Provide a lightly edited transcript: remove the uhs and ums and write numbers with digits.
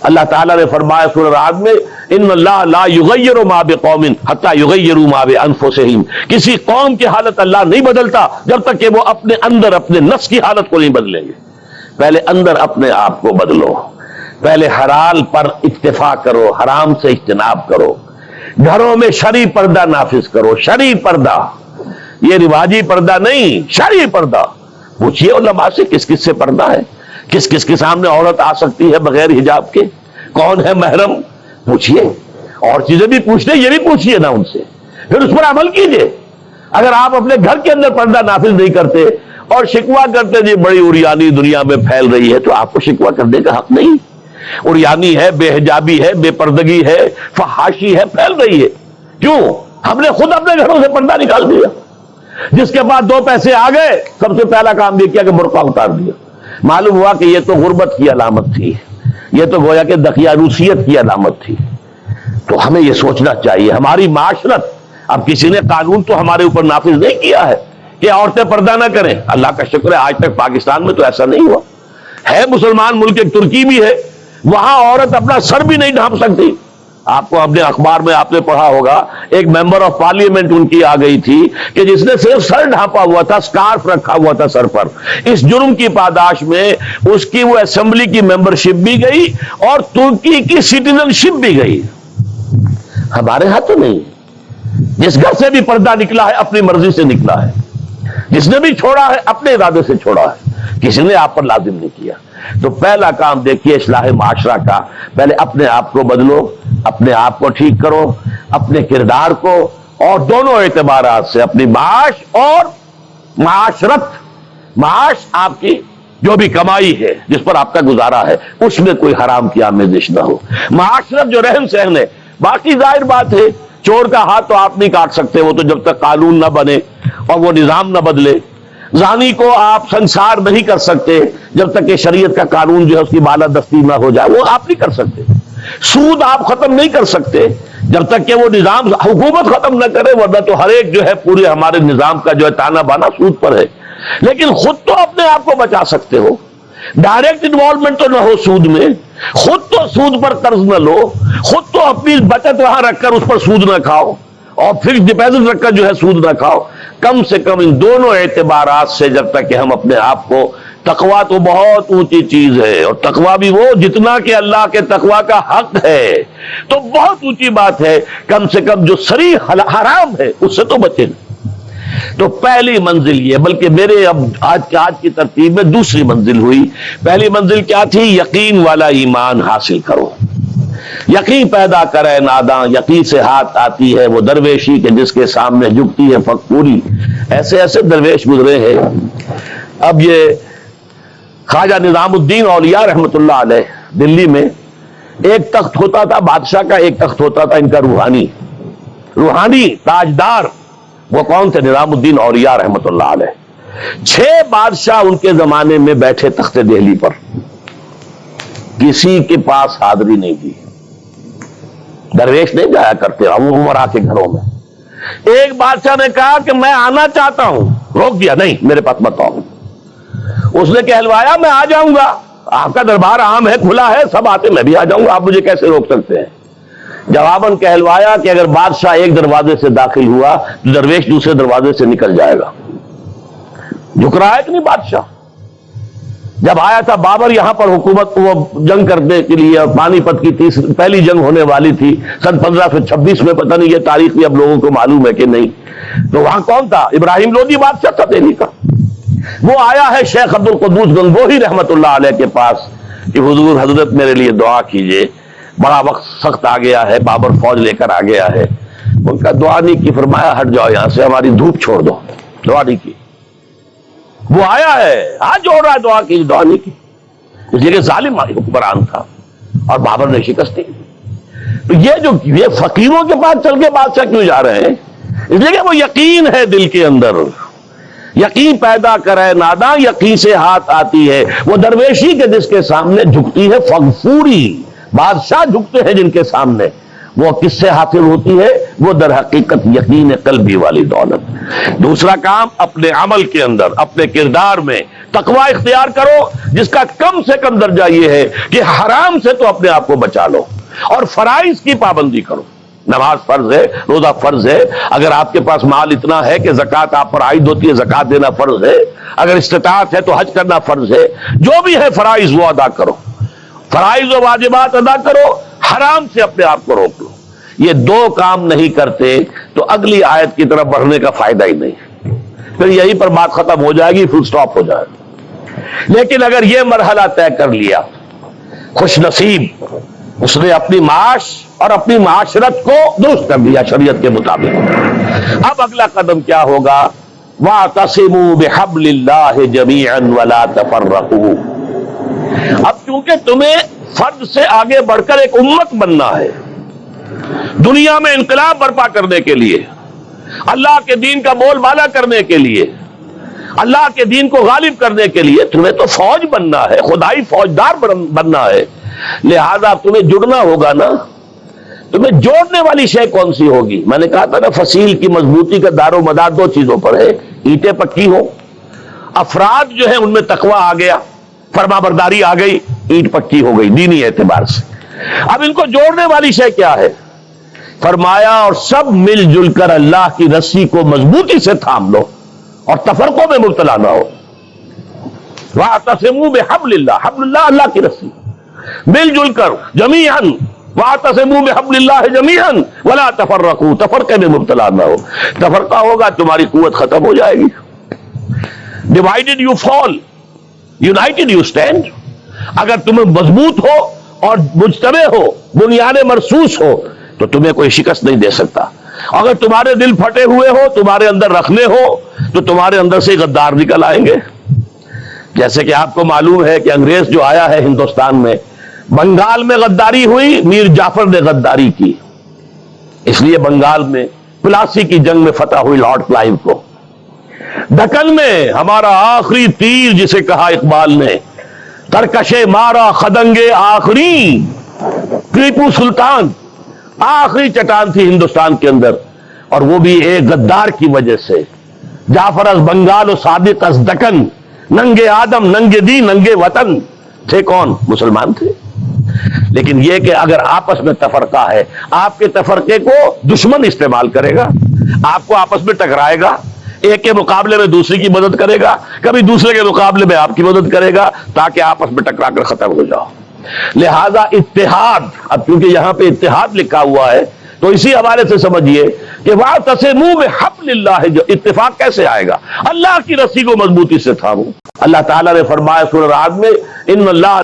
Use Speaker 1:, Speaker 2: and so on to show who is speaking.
Speaker 1: اللہ تعالیٰ نے فرمایا سورہ رعد میں ان اللہ لا یغیر ما بقوم حتی یغیروا ما بانفسہم، کسی قوم کی حالت اللہ نہیں بدلتا جب تک کہ وہ اپنے اندر اپنے نفس کی حالت کو نہیں بدلیں گے۔ پہلے اندر اپنے آپ کو بدلو، پہلے حلال پر اکتفا کرو، حرام سے اجتناب کرو، گھروں میں شرعی پردہ نافذ کرو، شرعی پردہ، یہ رواجی پردہ نہیں، شرعی پردہ۔ پوچھئے علماء سے کس کس سے پردہ ہے، کس کس کے سامنے عورت آ سکتی ہے بغیر حجاب کے، کون ہے محرم، پوچھئے۔ اور چیزیں بھی پوچھتے یہ بھی پوچھئے نا ان سے، پھر اس پر عمل کیجئے۔ اگر آپ اپنے گھر کے اندر پردہ نافذ نہیں کرتے اور شکوہ کرتے جی بڑی عریانی دنیا میں پھیل رہی ہے، تو آپ کو شکوہ کرنے کا حق نہیں۔ عریانی ہے، بے حجابی ہے، بے پردگی ہے، فحاشی ہے، پھیل رہی ہے، کیوں؟ ہم نے خود اپنے گھروں سے پردہ نکال دیا۔ جس کے بعد 2 پیسے آ گئے، سب سے پہلا کام یہ کیا کہ برقع اتار دیا۔ معلوم ہوا کہ یہ تو غربت کی علامت تھی، یہ تو گویا کہ دقیانوسیت کی علامت تھی۔ تو ہمیں یہ سوچنا چاہیے، ہماری معاشرت، اب کسی نے قانون تو ہمارے اوپر نافذ نہیں کیا ہے کہ عورتیں پردہ نہ کریں، اللہ کا شکر ہے آج تک پاکستان میں تو ایسا نہیں ہوا ہے۔ مسلمان ملک ایک ترکی بھی ہے، وہاں عورت اپنا سر بھی نہیں ڈھانپ سکتی۔ آپ کو اپنے اخبار میں آپ نے پڑھا ہوگا، ایک ممبر آف پارلیمنٹ ان کی آ گئی تھی کہ جس نے صرف سر ڈھانپا ہوا تھا، سکارف رکھا ہوا تھا سر پر، اس جرم کی پاداش میں اس کی وہ اسمبلی کی ممبرشپ بھی گئی اور ترکی کی سٹیزن شپ بھی گئی۔ ہمارے ہاں تو نہیں، جس گھر سے بھی پردہ نکلا ہے اپنی مرضی سے نکلا ہے، جس نے بھی چھوڑا ہے اپنے ارادے سے چھوڑا ہے، کسی نے آپ پر لازم نہیں کیا۔ تو پہلا کام دیکھیے اصلاح معاشرہ کا، پہلے اپنے آپ کو بدلو، اپنے آپ کو ٹھیک کرو، اپنے کردار کو، اور دونوں اعتبارات سے اپنی معاش اور معاشرت، معاش آپ کی جو بھی کمائی ہے جس پر آپ کا گزارا ہے اس میں کوئی حرام کی آمیزش نہ ہو، معاشرت جو رہن سہن ہے، باقی ظاہر بات ہے چور کا ہاتھ تو آپ نہیں کاٹ سکتے، وہ تو جب تک قانون نہ بنے اور وہ نظام نہ بدلے، زانی کو آپ سنسار نہیں کر سکتے جب تک کہ شریعت کا قانون جو ہے اس کی بالادستی نہ ہو جائے، وہ آپ نہیں کر سکتے، سود آپ ختم نہیں کر سکتے جب تک کہ وہ نظام حکومت ختم نہ کرے، ورنہ تو ہر ایک جو ہے پورے ہمارے نظام کا جو ہے تانا بانا سود پر ہے۔ لیکن خود تو اپنے آپ کو بچا سکتے ہو، ڈائریکٹ انوالومنٹ تو نہ ہو سود میں، خود تو سود پر قرض نہ لو، خود تو اپنی بچت وہاں رکھ کر اس پر سود نہ کھاؤ، اور فکس ڈپازٹ رکھ کر جو ہے سود نہ کھاؤ۔ کم سے کم ان دونوں اعتبارات سے جب تک کہ ہم اپنے آپ کو، تقویٰ تو بہت اونچی چیز ہے، اور تقویٰ بھی وہ جتنا کہ اللہ کے تقویٰ کا حق ہے، تو بہت اونچی بات ہے، کم سے کم جو صریح حرام ہے اس سے تو بچیں۔ تو پہلی منزل یہ، بلکہ میرے اب آج کی ترتیب میں دوسری منزل ہوئی۔ پہلی منزل کیا تھی؟ یقین والا ایمان حاصل کرو، یقین پیدا کرے ناداں، یقین سے ہاتھ آتی ہے وہ درویشی کہ جس کے سامنے جھکتی ہے فقوری۔ ایسے ایسے درویش گزرے ہیں۔ اب یہ خواجہ نظام الدین اولیاء رحمت اللہ علیہ، دلی میں ایک تخت ہوتا تھا بادشاہ کا، ایک تخت ہوتا تھا ان کا روحانی تاجدار، وہ کون تھے؟ نظام الدین اولیاء رحمت اللہ علیہ۔ 6 بادشاہ ان کے زمانے میں بیٹھے تخت دہلی پر، کسی کے پاس حاضری نہیں دی، درویش نہیں جایا کرتے عمرا کے گھروں میں۔ ایک بادشاہ نے کہا کہ میں آنا چاہتا ہوں، روک دیا، نہیں میرے پاس مت آؤ۔ اس نے کہلوایا میں آ جاؤں گا، آپ کا دربار عام ہے، کھلا ہے، سب آتے، میں بھی آ جاؤں گا، آپ مجھے کیسے روک سکتے ہیں؟ جواباً کہلوایا کہ اگر بادشاہ ایک دروازے سے داخل ہوا تو درویش دوسرے دروازے سے نکل جائے گا۔ جھک رہا ہے کہ نہیں بادشاہ؟ جب آیا تھا بابر یہاں پر حکومت وہ جنگ کرنے کے لیے، پانی پت کی پہلی جنگ ہونے والی تھی سن 1526 میں، پتہ نہیں یہ تاریخ بھی اب لوگوں کو معلوم ہے کہ نہیں، تو وہاں کون تھا؟ ابراہیم لودھی بادشاہ تھا دہلی کا۔ وہ آیا ہے شیخ عبد القدوس گنگوہی رحمت اللہ علیہ کے پاس کہ حضور حضرت میرے لیے دعا کیجئے، بڑا وقت سخت آ گیا ہے، بابر فوج لے کر آ گیا ہے۔ ان کا دعا نہیں کی، فرمایا ہٹ جاؤ یہاں سے، ہماری دھوپ چھوڑ دو، دعا نہیں کی۔ وہ آیا ہے ہاتھ جوڑ رہا ہے، دعا کی، دعا نہیں کی، اس لیے کہ ظالم حکمران تھا اور بابر نے شکست دی۔ تو یہ فقیروں کے پاس چل کے بادشاہ کیوں جا رہے ہیں؟ اس لیے کہ وہ یقین ہے دل کے اندر، یقین پیدا کرے ناداں، یقین سے ہاتھ آتی ہے وہ درویشی کے جس کے سامنے جھکتی ہے فغفوری۔ بادشاہ جھکتے ہیں جن کے سامنے، وہ کس سے حاصل ہوتی ہے؟ وہ در حقیقت یقین قلبی والی دولت۔ دوسرا کام، اپنے عمل کے اندر، اپنے کردار میں تقوی اختیار کرو جس کا کم سے کم درجہ یہ ہے کہ حرام سے تو اپنے آپ کو بچا لو، اور فرائض کی پابندی کرو۔ نماز فرض ہے، روزہ فرض ہے، اگر آپ کے پاس مال اتنا ہے کہ زکوٰۃ آپ پر عائد ہوتی ہے، زکوٰۃ دینا فرض ہے، اگر استطاعت ہے تو حج کرنا فرض ہے، جو بھی ہے فرائض وہ ادا کرو، فرائض و واجبات ادا کرو، حرام سے اپنے آپ کو روک لو۔ یہ دو کام نہیں کرتے تو اگلی آیت کی طرف بڑھنے کا فائدہ ہی نہیں، پھر یہیں پر بات ختم ہو جائے گی، فل سٹاپ ہو جائے گا۔ لیکن اگر یہ مرحلہ طے کر لیا، خوش نصیب، اس نے اپنی معاش اور اپنی معاشرت کو درست کر دیا شریعت کے مطابق۔ اب اگلا قدم کیا ہوگا؟ وَاعْتَصِمُوا بِحَبْلِ اللَّهِ جَمِيعًا وَلَا تَفَرَّقُوا۔ اب چونکہ تمہیں فرد سے آگے بڑھ کر ایک امت بننا ہے، دنیا میں انقلاب برپا کرنے کے لیے، اللہ کے دین کا بول بالا کرنے کے لیے، اللہ کے دین کو غالب کرنے کے لیے تمہیں تو فوج بننا ہے، خدائی فوجدار بننا ہے، لہذا تمہیں جڑنا ہوگا نا۔ تمہیں جوڑنے والی شے کون سی ہوگی؟ میں نے کہا تھا نا، فصیل کی مضبوطی کا دار و مدار دو چیزوں پر ہے، اینٹیں پکی ہو، افراد جو ہیں ان میں تقوی آ گیا، فرما برداری آ گئی، اینٹ پکی ہو گئی دینی اعتبار سے۔ اب ان کو جوڑنے والی شے کیا ہے؟ فرمایا اور سب مل جل کر اللہ کی رسی کو مضبوطی سے تھام لو اور تفرقوں میں مبتلا نہ ہو۔ وَاعْتَصِمُوا بِحَبْلِ اللَّهِ، حبل اللہ، اللہ کی رسی، مل جل کر جمیعاً، وَاعْتَصِمُوا بِحَبْلِ اللَّهِ جَمِيعًا وَلَا تَفَرَّقُوا، تفرقے میں مبتلا نہ ہو۔ تفرقہ ہوگا تمہاری قوت ختم ہو جائے گی۔ Divided you fall, United you stand. اگر تم مضبوط ہو اور مجتمع ہو، بنیاد مرصوص ہو، تو تمہیں کوئی شکست نہیں دے سکتا۔ اگر تمہارے دل پھٹے ہوئے ہو، تمہارے اندر رکھنے ہو، تو تمہارے اندر سے غدار نکل آئیں گے۔ جیسے کہ آپ کو معلوم ہے کہ انگریز جو آیا ہے ہندوستان میں، بنگال میں غداری ہوئی، میر جعفر نے غداری کی، اس لیے بنگال میں پلاسی کی جنگ میں فتح ہوئی لارڈ کلائیو کو۔ دکن میں ہمارا آخری تیر جسے کہا اقبال نے، ترکشے مارا خدنگے آخری، ٹیپو سلطان آخری چٹان تھی ہندوستان کے اندر، اور وہ بھی ایک غدار کی وجہ سے۔ جعفر از بنگال و صادق از دکن، ننگے آدم ننگے دی ننگے وطن، تھے کون؟ مسلمان تھے۔ لیکن یہ کہ اگر آپس میں تفرقہ ہے، آپ کے تفرقے کو دشمن استعمال کرے گا، آپ کو آپس میں ٹکرائے گا، ایک کے مقابلے میں دوسرے کی مدد کرے گا، کبھی دوسرے کے مقابلے میں آپ کی مدد کرے گا، تاکہ آپس میں ٹکرا کر ختم ہو جاؤ۔ لہذا اتحاد، اب کیونکہ یہاں پہ اتحاد لکھا ہوا ہے تو اسی حوالے سے سمجھیے کہ وَاعْتَصِمُوا بِحَبْلِ اللَّهِ، جو اتفاق کیسے آئے گا؟ اللہ کی رسی کو مضبوطی سے تھامو۔ اللہ تعالیٰ نے فرمایا سورہ رعد میں، ان اللہ